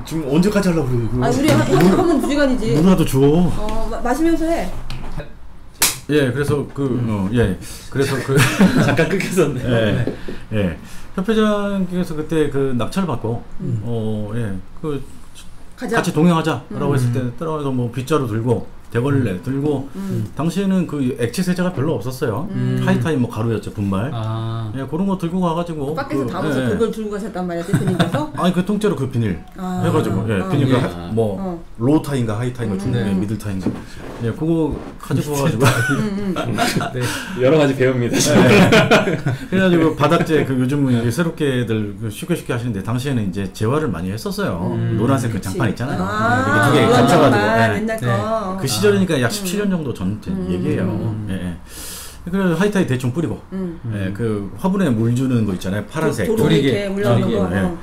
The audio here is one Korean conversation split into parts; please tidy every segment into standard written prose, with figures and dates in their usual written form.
지금 언제까지 하려고 그래 이거. 아 우리 한번 2시간이지. 물이라도 줘. 마시면서 해. 예, 그래서 그래서 잠깐 끊겼었네. 예. 협회장께서 그때 그 낙찰 받고 같이 동행하자라고 했을 때 따라와서 뭐 빗자루 들고 대걸레 들고 당시에는 그 액체 세제가 별로 없었어요. 하이타임 뭐 가루였죠, 분말. 예, 그런 거 들고 가가지고 밖에서 담아서 그걸 들고 가셨단 말이야, 대표님께서? 아니 그 통째로 그 비닐 해가지고 비닐 뭐 로우타인가 하이타인가 미들타인가 그거 가지고 와가지고 네, 여러 가지 배웁니다. 그래가지고 바닥재 그 요즘은 새롭게들 쉽게 하시는데 당시에는 이제 재활을 많이 했었어요. 노란색 그 장판 있잖아요. 이게 두 개 감춰가지고 맨날 거. 그 시절이니까 약 17년 정도 전 얘기예요. 그래서 하이타이 대충 뿌리고 그 화분에 물 주는 거 있잖아요. 파란색 도리게 물러는 거.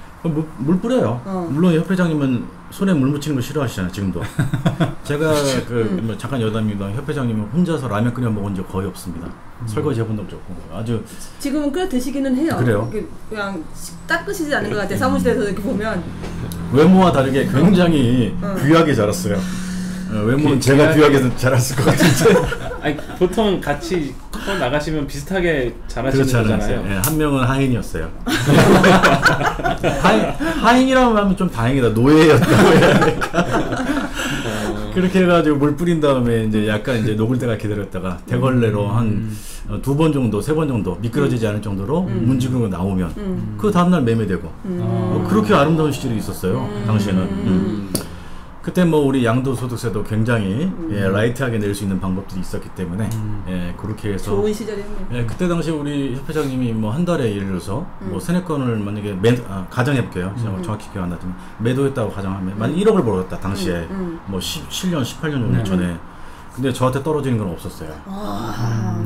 물 뿌려요. 물론 협회장님은 손에 물 묻히는 거 싫어하시잖아요. 지금도. 제가 잠깐 여담입니다. 협회장님은 혼자서 라면 끓여 먹은 적 거의 없습니다. 설거지 해본 적도 없고 아주 지금은 끓여 드시기는 해요. 그래요? 그냥 닦으시지 않은 것 같아요. 사무실에서 이렇게 보면 외모와 다르게 굉장히 귀하게 자랐어요. 외모는 제가 귀하게 자랐을 것 같은데. 아니, 보통 같이 나가시면 비슷하게 자라시는 거잖아요. 네, 한 명은 하인이었어요. 하인이라고 하면 좀 다행이다. 노예였다고 해야 될까. 그렇게 해가지고 물 뿌린 다음에 이제 약간 이제 녹을 때가 기다렸다가 대걸레로 한 2번 정도, 3번 정도 미끄러지지 않을 정도로 문지르고 나오면 그 다음날 매매되고 그렇게 아름다운 시절이 있었어요. 당시에는. 그때 뭐 우리 양도소득세도 굉장히 라이트하게 낼 수 있는 방법들이 있었기 때문에 그렇게 해서 좋은 시절이었네요. 그때 당시 우리 협회장님이 뭐 한 달에 예를 들어서 뭐 3-4건을 만약에 가정해볼게요. 정확히 기억 안 나지만 매도했다고 가정하면 만약 1억을 벌었다 당시에 뭐 17년, 18년 정도 전에. 근데 저한테 떨어지는 건 없었어요.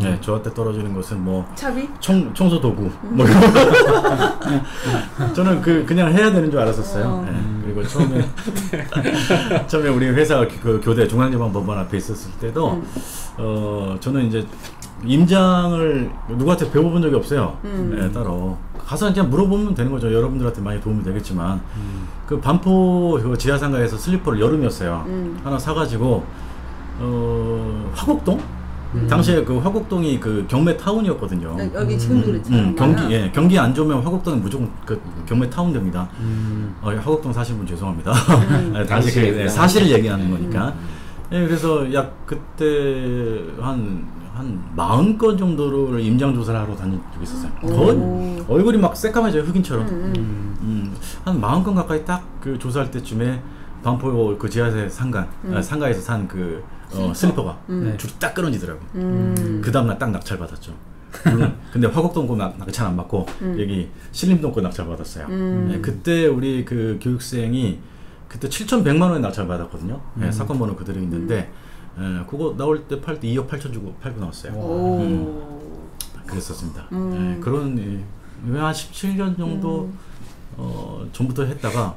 네, 저한테 떨어지는 것은 뭐 차비? 청소 도구 뭐 이런 거. 저는 그냥 해야 되는 줄 알았었어요. 그리고 처음에 우리 회사 그 교대 중앙지방법원 앞에 있었을 때도 저는 이제 임장을 누구한테 배워본 적이 없어요. 따로 가서 그냥 물어보면 되는 거죠. 여러분들한테 많이 도움이 되겠지만 그 반포 그 지하상가에서 슬리퍼를 여름이었어요. 하나 사가지고 화곡동? 당시에 그 화곡동이 그 경매 타운이었거든요. 여기 지금도 그렇죠. 경기 안 좋으면 화곡동은 무조건 그 경매 타운 됩니다. 화곡동 사시는 분 죄송합니다. 다시 그 사실을 얘기하는 거니까. 그래서 약 그때 한 40건 정도를 임장 조사를 하러 다닌 적이 있었어요. 거의 얼굴이 막 새까매져요, 흑인처럼. 한 40건 가까이 딱 그 조사할 때쯤에 반포 그 지하세 상가에서 산 그 슬리퍼가 줄이 딱 끊어지더라고. 그 다음날 딱 낙찰 받았죠. 근데 화곡동 거 낙찰 안 받고 여기 신림동 거 낙찰 받았어요. 그때 우리 그 교육생이 그때 7,100만 원에 낙찰 받았거든요. 사건 번호 그대로 있는데 그거 나올 때 팔 때 2억 8천 주고 팔고 나왔어요. 그랬었습니다. 그런 한 17년 정도 전부터 했다가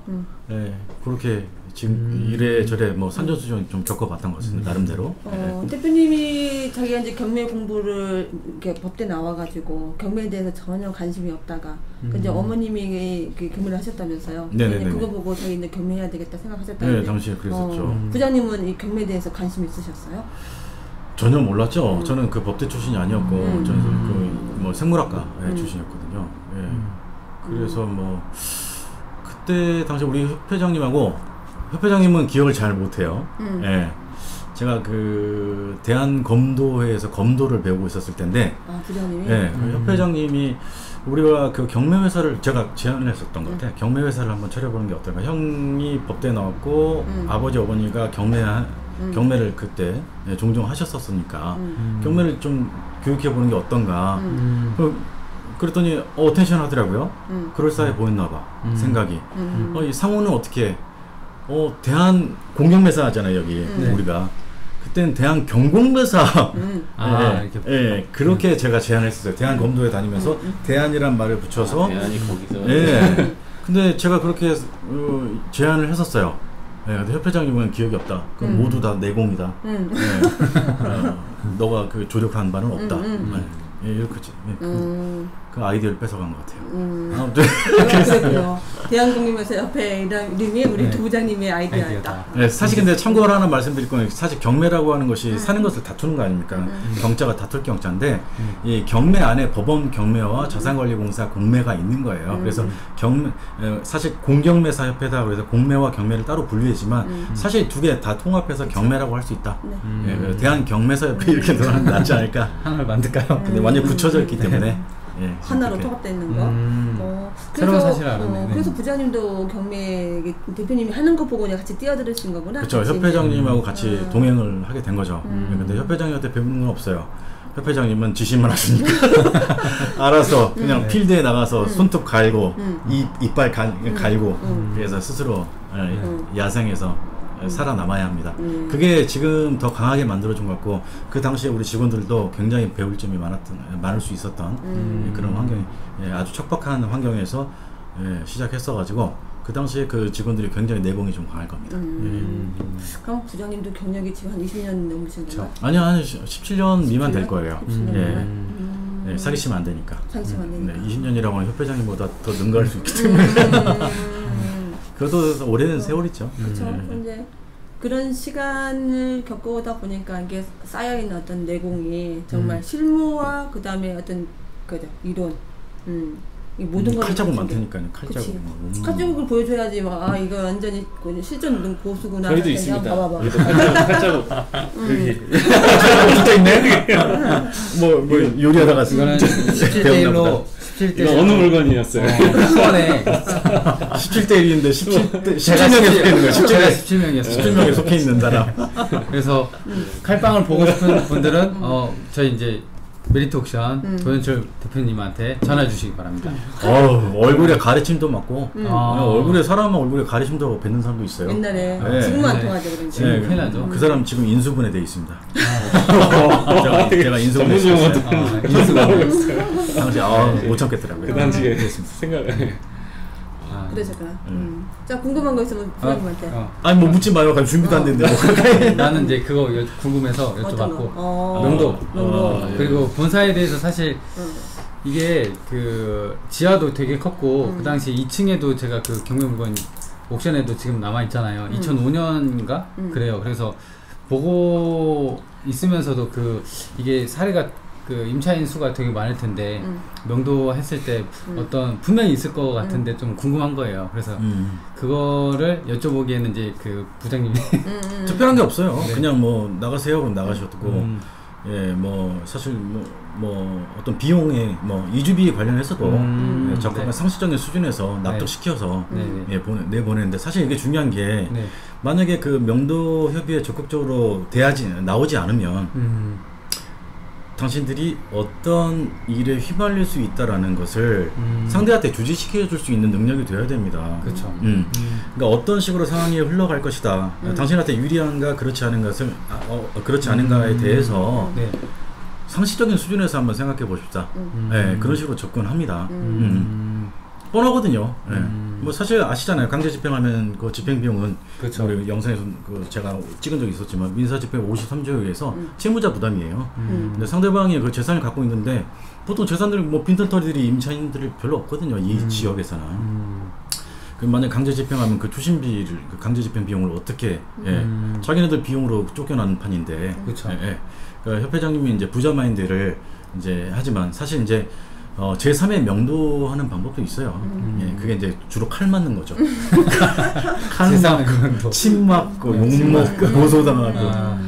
그렇게 지금 이래저래 뭐 산전수전 좀 겪어봤던 것 같습니다. 나름대로. 대표님이 자기가 이제 경매 공부를 이렇게 법대 나와가지고 경매에 대해서 전혀 관심이 없다가 이제 어머님이 그 경매를 하셨다면서요. 네네네. 그거 보고 자기 이제 경매해야 되겠다 생각하셨다는데. 네, 당시에 그랬었죠. 부장님은 이 경매에 대해서 관심 있으셨어요? 전혀 몰랐죠. 저는 그 법대 출신이 아니었고 저는 그 뭐 생물학과 출신이었거든요. 그래서 뭐 그때 당시 우리 협회장님은 기억을 잘 못해요. 제가 그 대한검도회에서 검도를 배우고 있었을 텐데, 부장님이? 협회장님이 우리가 그 경매회사를 제가 제안을 했었던 것 같아요. 경매회사를 한번 차려보는 게 어떨까. 형이 법대 나왔고 아버지 어머니가 경매를 그때 종종 하셨었으니까 경매를 좀 교육해보는 게 어떤가. 그랬더니 텐션 하더라고요. 그럴싸해 보였나 봐. 생각이. 이 상호는 어떻게 대한 공경매사 하잖아요, 여기. 우리가. 그때는 대한 경공매사. 그렇게 제가 제안을 했었어요. 대한 검도에 다니면서 대한이란 말을 붙여서. 대한이 거기서. 근데 제가 그렇게 제안을 했었어요. 근데 협회장님은 기억이 없다. 그럼 모두 다 내공이다. 너가 그 조력한 바는 없다. 이렇게. 그 아이디어를 뺏어간 것 같아요. 아무튼 그렇군요. 대한국민에서 옆에 이름이 우리 두 부장님의 아이디어였다. 네, 사실 근데 참고로 하나 말씀드릴 건 사실 경매라고 하는 것이 사는 것을 다투는 거 아닙니까? 경자가 다툴 경자인데 이 경매 안에 법원 경매와 자산관리공사 공매가 있는 거예요. 그래서 사실 공경매사협회다 그래서 공매와 경매를 따로 분류했지만 사실 두 개 다 통합해서 경매라고 할 수 있다. 네, 대한경매사협회 이렇게 넣으면 낫지 않을까? 하나를 만들까요? 근데 완전 붙여져 있기 때문에. 예, 하나로 통합되어 있는 거. 새로운 사실 알았네. 그래서 부장님도 경매 대표님이 하는 거 보고 같이 뛰어들으신 거구나. 그렇죠. 협회장님하고 같이 동행을 하게 된 거죠. 근데 협회장님한테 배우는 건 없어요. 협회장님은 지시만 하시니까 알아서 그냥 필드에 나가서 손톱 갈고 이빨 갈고 그래서 스스로 야생에서 살아남아야 합니다. 그게 지금 더 강하게 만들어준 것 같고 그 당시에 우리 직원들도 굉장히 배울 점이 많을 수 있었던 그런 환경이 아주 척박한 환경에서 시작했어가지고 그 당시에 그 직원들이 굉장히 내공이 좀 강할 겁니다. 그럼 부장님도 경력이 지금 한 20년 넘으신 건가요? 아니요, 한 17년 미만 될 거예요. 17년 사기치면 안 되니까. 사기치면 안 되니까. 20년이라고 하면 협회장님보다 더 능가할 수 있기 때문에. 그래도 오래된 세월이죠. 그렇죠. 이제 그런 시간을 겪어오다 보니까 이게 쌓여있는 어떤 내공이 정말 실무와 그 다음에 어떤 그죠 이론, 이 모든 걸 칼자국 많다니까요. 칼자국. 칼자국을 보여줘야지 막 이거 완전히 실전 고수구나. 저희도 있습니다. 봐봐봐. 우리도 칼자국 여기 붙어 있네. 뭐 요리하다가 이거는 17대1로 17대 이거 어느 물건이었어요? 수원에 17대 1인데 17명에 속해 있는 거예요. 제가 17명이었어요. 17명에 속해 있는 사람. 그래서 칼빵을 보고 싶은 분들은 저희 이제 메리트 옥션 도현철 대표님한테 전화 주시기 바랍니다. 얼굴에 가래침도 맞고 얼굴에 사람 얼굴에 가래침도 뱉는 사람도 있어요. 옛날에 네. 지금은 안 통하죠. 그런지. 지금 큰일 나죠. 그 사람 지금 인수분해 돼 있습니다. 제가 인수분해 인수분해 당시 못 참겠더라고요. 그 당시에 생각을 그러셨구나. 자 궁금한 거 있으면 부장님한테. 아니 뭐 묻지 마요. 준비도 안 됐는데 뭐. 나는 이제 그거 궁금해서 여쭤봤고 명도 그리고 본사에 대해서 사실 이게 그 지하도 되게 컸고 그 당시 2층에도 제가 그 경매물건 옥션에도 지금 남아 있잖아요. 2005년인가 그래요. 그래서 보고 있으면서도 그 이게 사례가 그 임차인 수가 되게 많을 텐데 명도 했을 때 어떤 분명히 있을 것 같은데 좀 궁금한 거예요. 그래서 그거를 여쭤보기에는 이제 그 부장님이 특별한 게 없어요. 네. 그냥 뭐 나가세요 그럼 나가셨고 뭐 사실 뭐 어떤 비용에 뭐 이주비 관련해서도 적합한 상식적인 수준에서 납득시켜서 내보내는데 사실 이게 중요한 게 만약에 그 명도 협의에 적극적으로 나오지 않으면 당신들이 어떤 일에 휘말릴 수 있다라는 것을 상대한테 주지시켜 줄 수 있는 능력이 되어야 됩니다. 그렇죠. 그러니까 어떤 식으로 상황이 흘러갈 것이다. 당신한테 유리한가 그렇지 않은 것을 그렇지 않은가에 대해서 상식적인 수준에서 한번 생각해 보십시다. 그런 식으로 접근합니다. 뻔하거든요. 뭐 사실 아시잖아요. 강제 집행하면 그 집행 비용은 그렇죠. 우리 영상에서 그 제가 찍은 적이 있었지만 민사 집행 53조에 의해서 채무자 부담이에요. 근데 상대방이 그 재산을 갖고 있는데 보통 재산들 뭐 빈털터리들이 임차인들이 별로 없거든요. 이 지역에서는. 그 만약 강제 집행하면 그 투신비를 그 강제 집행 비용을 어떻게 자기네들 비용으로 쫓겨나는 판인데. 그렇죠. 그러니까 협회장님이 이제 부자 마인드를 이제 하지만 사실 이제 제3의 명도하는 방법도 있어요. 그게 이제 주로 칼 맞는 거죠. 칼 맞고, 침 맞고, 욕 먹고, 고소당하고.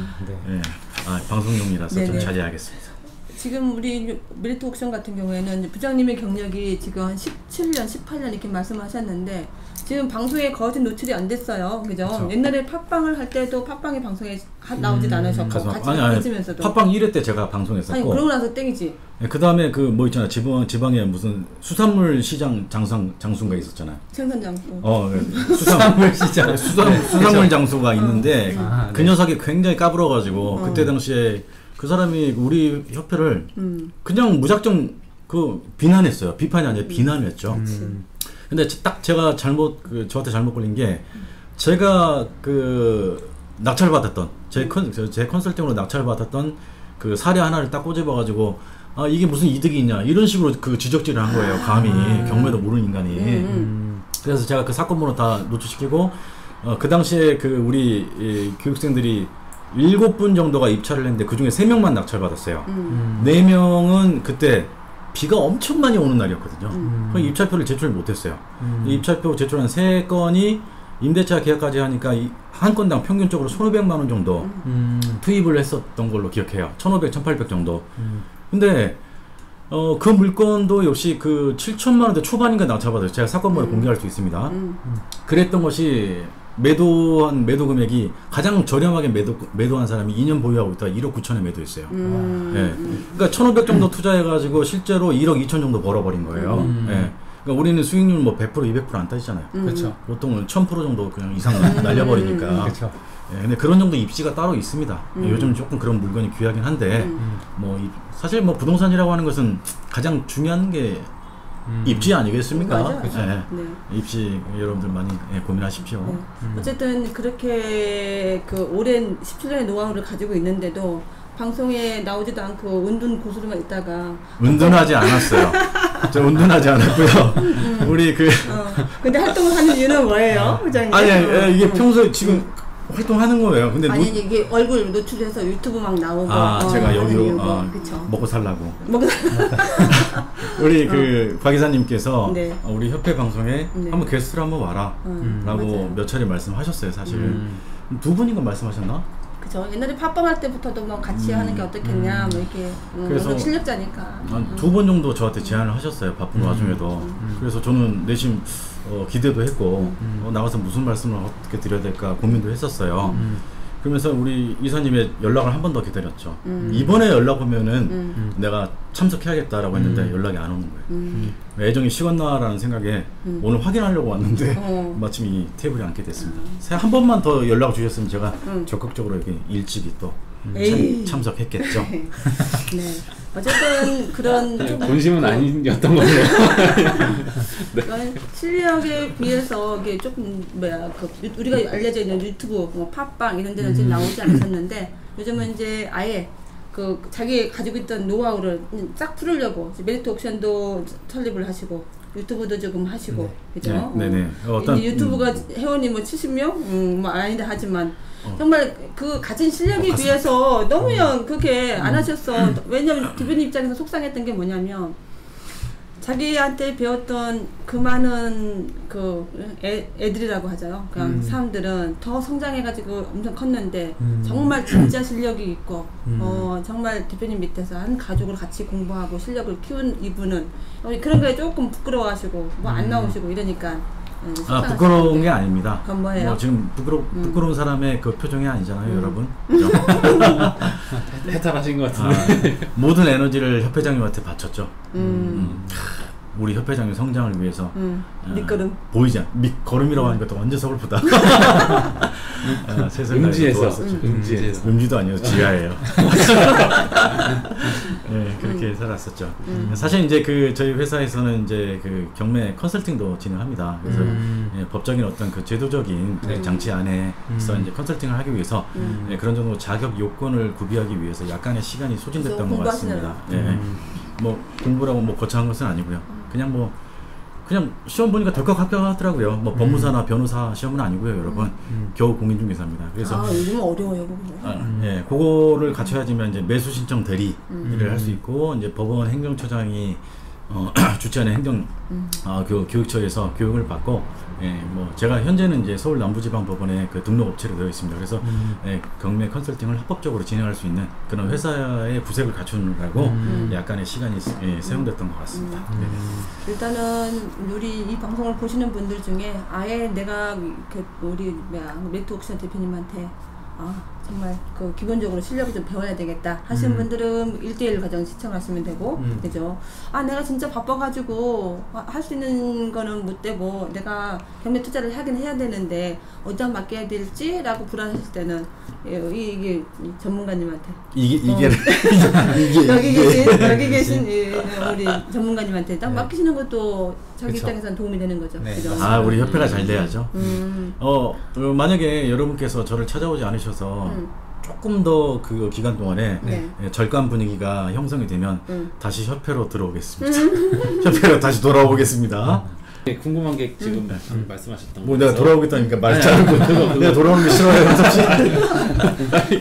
방송용이라서 좀 자제하겠습니다. 지금 우리 메리트 옥션 같은 경우에는 부장님의 경력이 지금 한 17년, 18년 이렇게 말씀하셨는데 지금 방송에 거진 노출이 안 됐어요. 그죠? 옛날에 팟빵을 할 때도 팟빵이 방송에 나오지도 않으셨고 같이 하시면서도 팟빵 1회 때 제가 방송했었고 아니 그러고 나서 땡이지. 그 다음에 그 뭐 있잖아 지방에 무슨 수산물 시장 장수가 있었잖아요. 생선장수. 수산물 시장 수산물 장수가 있는데 그 녀석이 굉장히 까불어가지고 그때 당시에 그 사람이 우리 협회를 그냥 무작정 그 비난했어요. 비판이 아니라 비난을 했죠. 근데 딱 제가 저한테 잘못 걸린 게 제가 그 낙찰받았던 제 컨설팅으로 낙찰받았던 그 사례 하나를 딱 꼬집어가지고 이게 무슨 이득이 있냐 이런 식으로 그 지적질을 한 거예요. 감히 경매도 모르는 인간이. 그래서 제가 그 사건 번호 다 노출시키고 그 당시에 그 우리 교육생들이 7분 정도가 입찰을 했는데 그 중에 3명만 낙찰받았어요. 4명은 그때 비가 엄청 많이 오는 날이었거든요. 그럼 입찰표를 제출 못했어요. 입찰표 제출한 3건이 임대차 계약까지 하니까 한 건당 평균적으로 1,500만 원 정도 투입을 했었던 걸로 기억해요. 1,500, 1,800 정도. 근데 그 물건도 역시 그 7천만 원대 초반인가 낙찰받았어요. 제가 사건번호 공개할 수 있습니다. 그랬던 것이 매도한 매도 금액이 가장 저렴하게 매도한 사람이 2년 보유하고 있다가 1억 9천에 매도했어요. 예. 그러니까 1,500 정도 투자해가지고 실제로 1억 2천 정도 벌어버린 거예요. 예. 그러니까 우리는 수익률 뭐 100%, 200% 안 따지잖아요. 그렇죠. 보통은 1000% 정도 그냥 이상 날려버리니까. 그렇죠. 예, 근데 그런 정도 입지가 따로 있습니다. 요즘 조금 그런 물건이 귀하긴 한데, 사실 뭐 부동산이라고 하는 것은 가장 중요한 게 입지 아니겠습니까? 맞아요. 네. 입지 여러분들 많이 고민하십시오. 어쨌든 그렇게 그 오랜 17년의 노하우를 가지고 있는데도 방송에 나오지도 않고 은둔 고수로만 있다가 은둔하지 않았어요. 저 은둔하지 않았고요. 우리 근데 활동을 하는 이유는 뭐예요, 부장님? 아니 이게 평소에 지금 활동하는 거예요. 근데 아니 이게 얼굴 노출해서 유튜브 막 나오고 제가 여기로 그쵸. 먹고 살라고. 우리 곽 이사님께서 우리 협회 방송에 한번 게스트로 한번 와라 라고 몇 차례 말씀하셨어요. 사실 2분인가 말씀하셨나? 그죠. 옛날에 팟빵할 때부터도 뭐 같이 하는 게 어떻겠냐 뭐 이렇게 그래서 실력자니까 한 2번 정도 저한테 제안을 하셨어요. 바쁜 와중에도. 그래서 저는 내심 기대도 했고 나가서 무슨 말씀을 어떻게 드려야 될까 고민도 했었어요. 그러면서 우리 이사님의 연락을 한 번 더 기다렸죠. 이번에 연락 오면은 내가 참석해야겠다라고 했는데 연락이 안 오는 거예요. 애정이 식었나라는 생각에 오늘 확인하려고 왔는데 마침 이 테이블에 앉게 됐습니다. 한 번만 더 연락 주셨으면 제가 적극적으로 이렇게 일찍이 또 참석했겠죠. 네. 어쨌든 그런 본심은 아니었던 걸로. 실력에 비해서 이게 조금 우리가 알려져 있는 유튜브, 뭐 팟빵 이런 데는 지금 나오지 않으셨는데 요즘은 이제 아예 그 자기 가지고 있던 노하우를 싹 풀으려고 메리트 옥션도 설립을 하시고 유튜브도 조금 하시고 그죠? 네네. 어떤 유튜브가 회원이 뭐 70명 뭐 아니다 하지만 정말 그 가진 실력에 비해서 너무 그렇게 안 하셨어. 왜냐면 대표님 입장에서 속상했던 게 뭐냐면 자기한테 배웠던 그 많은 그 애들이라고 하죠. 그냥 사람들은 더 성장해가지고 엄청 컸는데 정말 진짜 실력이 있고 정말 대표님 밑에서 한 가족을 같이 공부하고 실력을 키운 이분은 그런 거에 조금 부끄러워하시고 뭐 안 나오시고 이러니까 부끄러운 게 아닙니다. 그건 뭐예요? 지금 부끄러운 사람의 그 표정이 아니잖아요, 여러분. 해탈하신 것 같은데. 모든 에너지를 협회장님한테 바쳤죠. 우리 협회장의 성장을 위해서 밑거름 보이지 않 걸음이라고 하니까 또 완전 서글프다. 음지도 아니에요, 지하예요. 네, 그렇게 살았었죠. 사실 이제 저희 회사에서는 이제 경매 컨설팅도 진행합니다. 그래서 법적인 어떤 제도적인 장치 안에서 이제 컨설팅을 하기 위해서 그런 정도 자격 요건을 구비하기 위해서 약간의 시간이 소진됐던 것 같습니다. 뭐 공부라고 뭐 거창한 것은 아니고요. 그냥 시험 보니까 덜컥 합격하더라고요. 뭐 법무사나 변호사 시험은 아니고요, 여러분. 겨우 공인중개사입니다. 그래서 요즘은 어려워요, 그거. 그거를 갖춰야지만 이제 매수 신청 대리를 할 수 있고 이제 법원 행정처장이 주최하는 교육처에서 교육을 받고 뭐 제가 현재는 이제 서울 남부지방법원에 등록 업체로 되어 있습니다. 그래서 경매 컨설팅을 합법적으로 진행할 수 있는 그런 회사의 부색을 갖추느라고 약간의 시간이 세운됐던 것 같습니다. 일단은 우리 이 방송을 보시는 분들 중에 아예 내가 우리 메리트 옥션 대표님한테 정말 기본적으로 실력을 좀 배워야 되겠다 하시는 분들은 1:1 과정 시청하시면 되고 그죠? 내가 진짜 바빠가지고 할 수 있는 거는 못 되고 내가 경매 투자를 하긴 해야 되는데 어디다 맡겨야 될지 라고 불안하실 때는 이게 전문가님한테 여기 계신 우리 전문가님한테 딱 맡기시는 것도 자기 입장에서는 도움이 되는 거죠. 그죠? 우리 협회가 잘 돼야죠. 만약에 여러분께서 저를 찾아오지 않으셔서 조금 더 그 기간 동안에 절간 분위기가 형성이 되면 다시 협회로 들어오겠습니다. 협회로 다시 돌아오겠습니다. 네, 궁금한 게 지금 말씀하셨던 뭐 내가 돌아오겠다니까 말 자르고 내가 돌아오는 게 싫어요.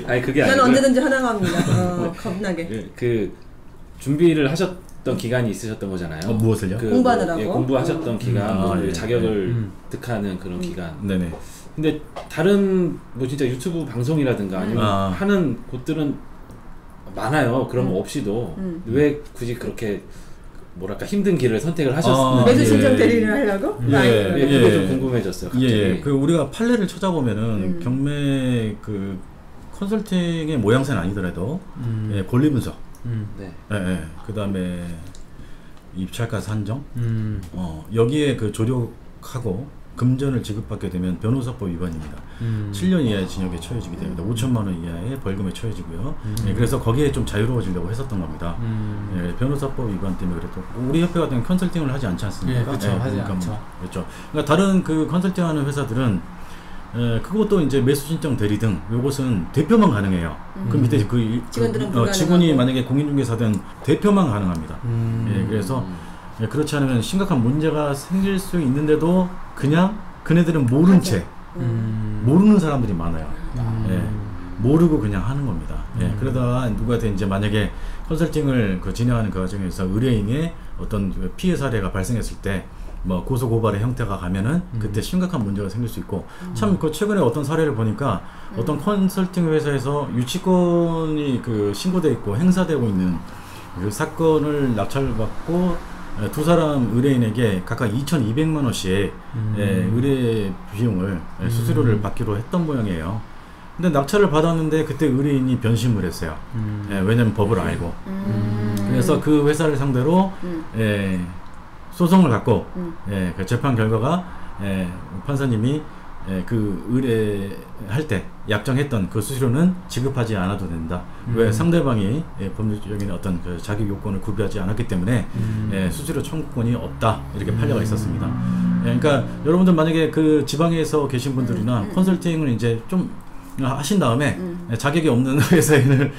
아니 그게 아니고 난 언제든지 환영합니다. 겁나게. 그 준비를 하셨던 기간이 있으셨던 거잖아요. 무엇을요? 공부하느라고. 공부하셨던 기간, 자격을 득하는 그런 기간. 네네. 근데 다른 뭐 진짜 유튜브 방송이라든가 아니면 하는 곳들은 많아요. 그런 거 없이도 왜 굳이 그렇게 뭐랄까 힘든 길을 선택을 하셨는지. 매주 신청 대리를 하려고? 그게 좀 궁금해졌어요. 갑자기. 그 우리가 판례를 찾아보면은 경매 그 컨설팅의 모양새는 아니더라도 권리 분석, 그다음에 입찰가 산정, 여기에 그 조력하고 금전을 지급받게 되면 변호사법 위반입니다. 7년 이하의 징역에 처해지게 됩니다. 5천만 원 이하의 벌금에 처해지고요. 그래서 거기에 좀 자유로워지려고 했었던 겁니다. 변호사법 위반 때문에 그래도 우리 협회 같은 경우는 컨설팅을 하지 않지 않습니까? 그렇죠. 하지 않죠. 그렇죠. 그러니까 다른 그 컨설팅하는 회사들은 그것도 이제 매수 신청 대리 등 요것은 대표만 가능해요. 그 밑에 직원이 만약에 공인중개사든 대표만 가능합니다. 그래서 그렇지 않으면 심각한 문제가 생길 수 있는데도 그냥 그네들은 모른 채 모르는 사람들이 많아요. 모르고 그냥 하는 겁니다. 그러다가 누구한테 이제 만약에 컨설팅을 진행하는 그 과정에서 의뢰인의 어떤 피해 사례가 발생했을 때 뭐 고소 고발의 형태가 가면은 그때 심각한 문제가 생길 수 있고 참 그 최근에 어떤 사례를 보니까 어떤 컨설팅 회사에서 유치권이 그 신고돼 있고 행사되고 있는 그 사건을 낙찰받고 두 사람 의뢰인에게 각각 2,200만 원씩 의뢰 비용을 수수료를 받기로 했던 모양이에요. 근데 낙찰을 받았는데 그때 의뢰인이 변심을 했어요. 왜냐면 법을 알고. 그래서 그 회사를 상대로 소송을 갖고 그 재판 결과가 판사님이 그 의뢰할 때 약정했던 그 수수료는 지급하지 않아도 된다. 왜 상대방이 법률적인 어떤 그 자격 요건을 구비하지 않았기 때문에 수수료 청구권이 없다. 이렇게 판례가 있었습니다. 그러니까 여러분들 만약에 그 지방에서 계신 분들이나 컨설팅을 이제 좀 하신 다음에 자격이 없는 회사인을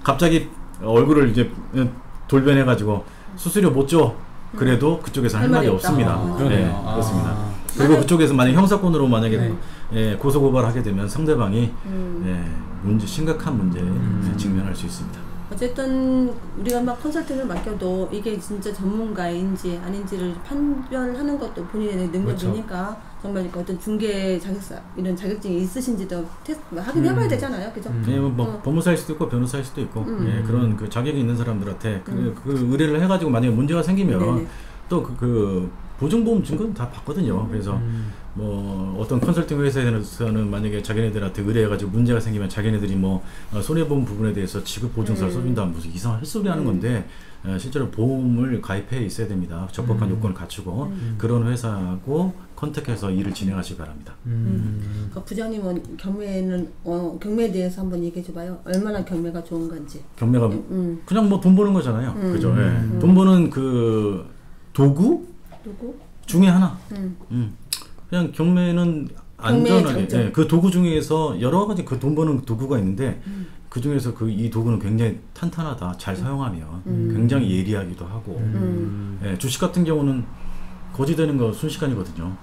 갑자기 얼굴을 이제 돌변해가지고 수수료 못 줘. 그래도 그쪽에서 할 말이 없습니다. 그렇습니다. 그리고 그쪽에서 만약 형사권으로 만약에 고소고발하게 되면 상대방이 심각한 문제에 직면할 수 있습니다. 어쨌든 우리가 막 컨설팅을 맡겨도 이게 진짜 전문가인지 아닌지를 판별하는 것도 본인의 능력이니까 정말 어떤 중개 자격사 이런 자격증이 있으신지도 확인해봐야 되잖아요, 그죠? 뭐 법무사일 수도 있고 변호사일 수도 있고 그런 그 자격이 있는 사람들한테 그 의뢰를 해가지고 만약에 문제가 생기면 또 그 보증보험 증거는 다 받거든요. 그래서 뭐 어떤 컨설팅 회사에서는 만약에 자기네들한테 의뢰해가지고 문제가 생기면 자기네들이 뭐 손해보험 부분에 대해서 지급 보증서를 써준다 무슨 이상한 헛소리 하는 건데 실제로 보험을 가입해 있어야 됩니다. 적법한 요건을 갖추고 그런 회사하고 컨택해서 일을 진행하시기 바랍니다. 부장님은 경매에 대해서 한번 얘기해 줘봐요. 얼마나 경매가 좋은 건지. 경매가 그냥 뭐 돈 버는 거잖아요. 그죠? 돈 버는 그 도구 중에 하나. 그냥 경매는 안전하게 그 도구 중에서 여러 가지 그 돈 버는 도구가 있는데 그 중에서 이 도구는 굉장히 탄탄하다. 잘 사용하면 굉장히 예리하기도 하고 주식 같은 경우는 거지되는 거 순식간이거든요.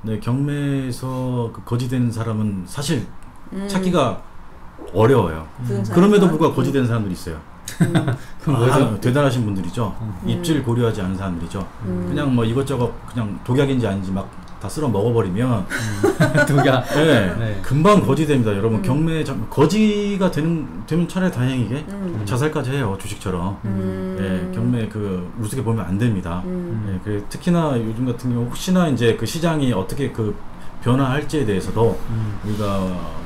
네, 경매에서 그 거지된 사람은 사실 찾기가 어려워요. 그럼에도 불구하고 거지된 사람들이 있어요. 대단하신 분들이죠. 입질 고려하지 않은 사람들이죠. 그냥 뭐 이것저것 그냥 독약인지 아닌지 막 다 쓸어 먹어버리면 독약. 금방 거지됩니다. 여러분 경매 거지가 되면 차라리 다행이게 자살까지 해요. 주식처럼. 경매 그 우습게 보면 안 됩니다. 특히나 요즘 같은 경우 혹시나 이제 그 시장이 어떻게 그 변화할지에 대해서도 우리가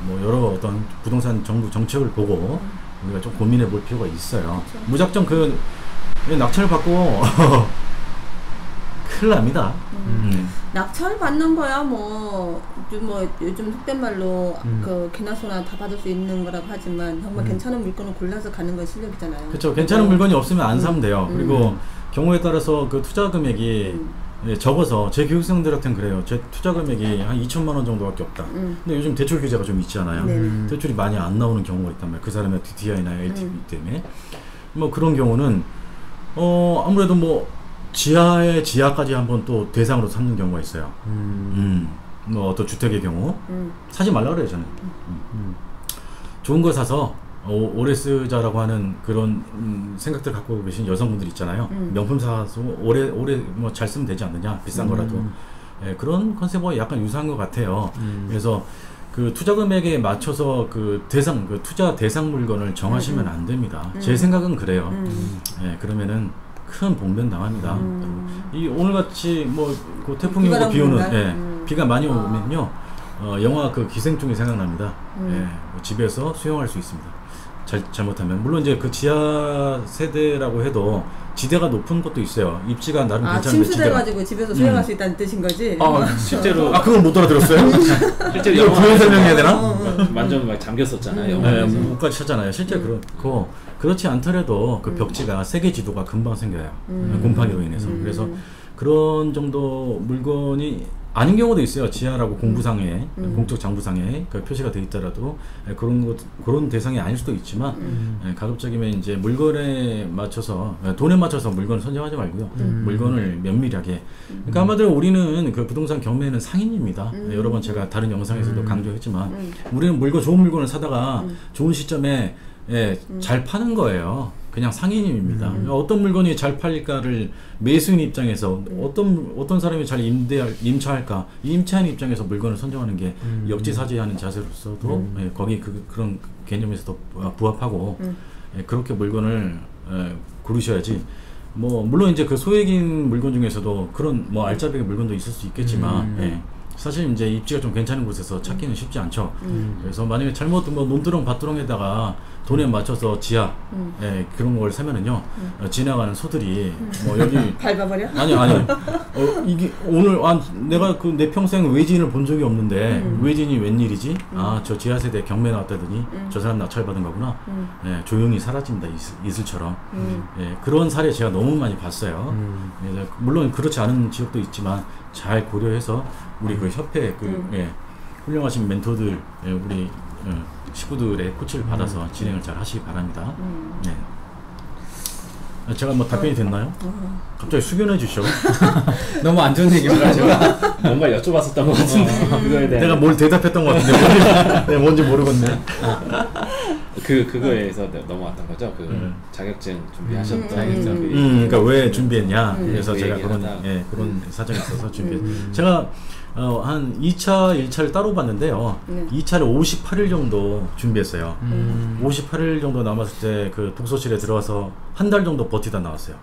뭐 여러 어떤 부동산 정부 정책을 보고 우리가 좀 고민해 볼 필요가 있어요. 그렇죠. 무작정 그 낙찰을 받고 큰일 납니다. 낙찰 받는 거야 요즘 속된 말로 그 개나 소나 다 받을 수 있는 거라고 하지만 정말 괜찮은 물건을 골라서 가는 건 실력이잖아요. 그렇죠. 괜찮은 물건이 없으면 안 사면 돼요. 그리고 경우에 따라서 그 투자 금액이 예, 적어서 제 교육생들한테는 그래요. 제 투자 금액이 한 2천만 원 정도밖에 없다. 근데 요즘 대출 규제가 좀 있잖아요. 대출이 많이 안 나오는 경우가 있단 말이에요. 그 사람의 DTI나 LTV 때문에. 뭐 그런 경우는 아무래도 뭐 지하의 지하까지 한번 또 대상으로 삼는 경우가 있어요. 뭐 어떤 주택의 경우 사지 말라 그래요 저는. 좋은 거 사서 오래 쓰자라고 하는 그런 생각들 갖고 계신 여성분들 있잖아요. 명품 사서 오래 뭐 잘 쓰면 되지 않느냐, 비싼 거라도. 예, 그런 컨셉과 약간 유사한 것 같아요. 그래서 그 투자 금액에 맞춰서 그 투자 대상 물건을 정하시면 안 됩니다. 제 생각은 그래요. 예, 그러면은 큰 봉변 당합니다. 이 오늘같이 뭐 그 태풍이 오고 비 오는, 예, 비가 많이 오면요, 영화 그 기생충이 생각납니다. 예, 뭐 집에서 수영할 수 있습니다. 잘못하면. 물론 이제 그 지하 세대라고 해도 지대가 높은 것도 있어요. 입지가 나름 괜찮은데 침수돼가지고 집에서 수영할 수 있다는 뜻인 거지? 실제로. 그걸 못 알아들었어요? 실제로 이거 부연 설명해야 되나? 완전 막 잠겼었잖아요. 네, 못까지 쳤잖아요. 실제 그렇고, 그렇지 않더라도 그 벽지가 세계 지도가 금방 생겨요. 곰팡이로 인해서. 그래서 그런 정도 물건이 아닌 경우도 있어요. 지하라고 공부상에, 공적 장부상에 그 표시가 돼 있더라도 그런 대상이 아닐 수도 있지만, 가급적이면 이제 물건에 맞춰서, 돈에 맞춰서 물건을 선정하지 말고요. 물건을 면밀하게. 그러니까 아마도 우리는 그 부동산 경매는 상인입니다. 여러 번 제가 다른 영상에서도 강조했지만, 우리는 좋은 물건을 사다가 좋은 시점에 잘 파는 거예요. 그냥 상인입니다. 어떤 물건이 잘 팔릴까를 매수인 입장에서 어떤 사람이 잘 임차할까, 임차인 입장에서 물건을 선정하는 게 역지사지하는 자세로서도 거기 그런 개념에서도 부합하고, 그렇게 물건을 고르셔야지. 뭐 물론 이제 그 소액인 물건 중에서도 그런 뭐 알짜배기 물건도 있을 수 있겠지만, 사실 이제 입지가 좀 괜찮은 곳에서 찾기는 쉽지 않죠. 그래서 만약에 잘못 뭐 논두렁 밭두렁에다가 돈에 맞춰서 지하 그런 걸 사면은요, 지나가는 소들이 뭐 여기 밟아버려? 아니 이게 오늘 내가 그 내 평생 외지인을 본 적이 없는데 외지인이 웬일이지? 저 지하 세대 경매 나왔다더니 저 사람 낙찰받은 거구나. 조용히 사라진다, 이슬처럼. 그런 사례 제가 너무 많이 봤어요. 물론 그렇지 않은 지역도 있지만 잘 고려해서 우리 그 협회 훌륭하신 멘토들, 우리 식구들의 코치를 받아서 진행을 잘 하시기 바랍니다. 제가 뭐 답변이 됐나요? 갑자기 숙연해 주셔. 너무 안 좋은 얘기만 제가 뭔가 여쭤봤었던 것 같은데 그거에 대해 내가 뭘 대답했던 것 같은데 뭔지 모르겠네. 그거에서 넘어왔던 거죠. 자격증 준비하셨던. 그러니까 왜 준비했냐. 그래서 제가 그런 사정이 있어서 준비했어요. 제가 한 2차, 1차를 따로 봤는데요. 2차를 58일 정도 준비했어요. 58일 정도 남았을 때 그 독서실에 들어와서 한 달 정도 버티다 나왔어요.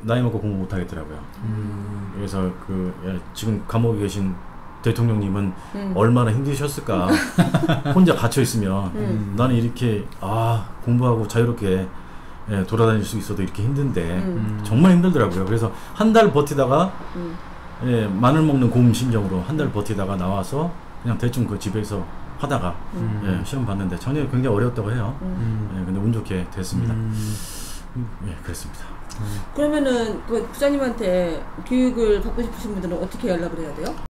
나이 먹고 공부 못 하겠더라고요. 그래서 지금 감옥에 계신 대통령님은 얼마나 힘드셨을까. 혼자 갇혀 있으면 나는 이렇게 공부하고 자유롭게 돌아다닐 수 있어도 이렇게 힘든데 정말 힘들더라고요. 그래서 한 달 버티다가 마늘 먹는 고음 심정으로 한 달 버티다가 나와서 그냥 대충 그 집에서 하다가 시험 봤는데 작년에 굉장히 어려웠다고 해요. 근데 운 좋게 됐습니다. 그랬습니다. 그러면은 그 부장님한테 교육을 받고 싶으신 분들은 어떻게 연락을 해야 돼요?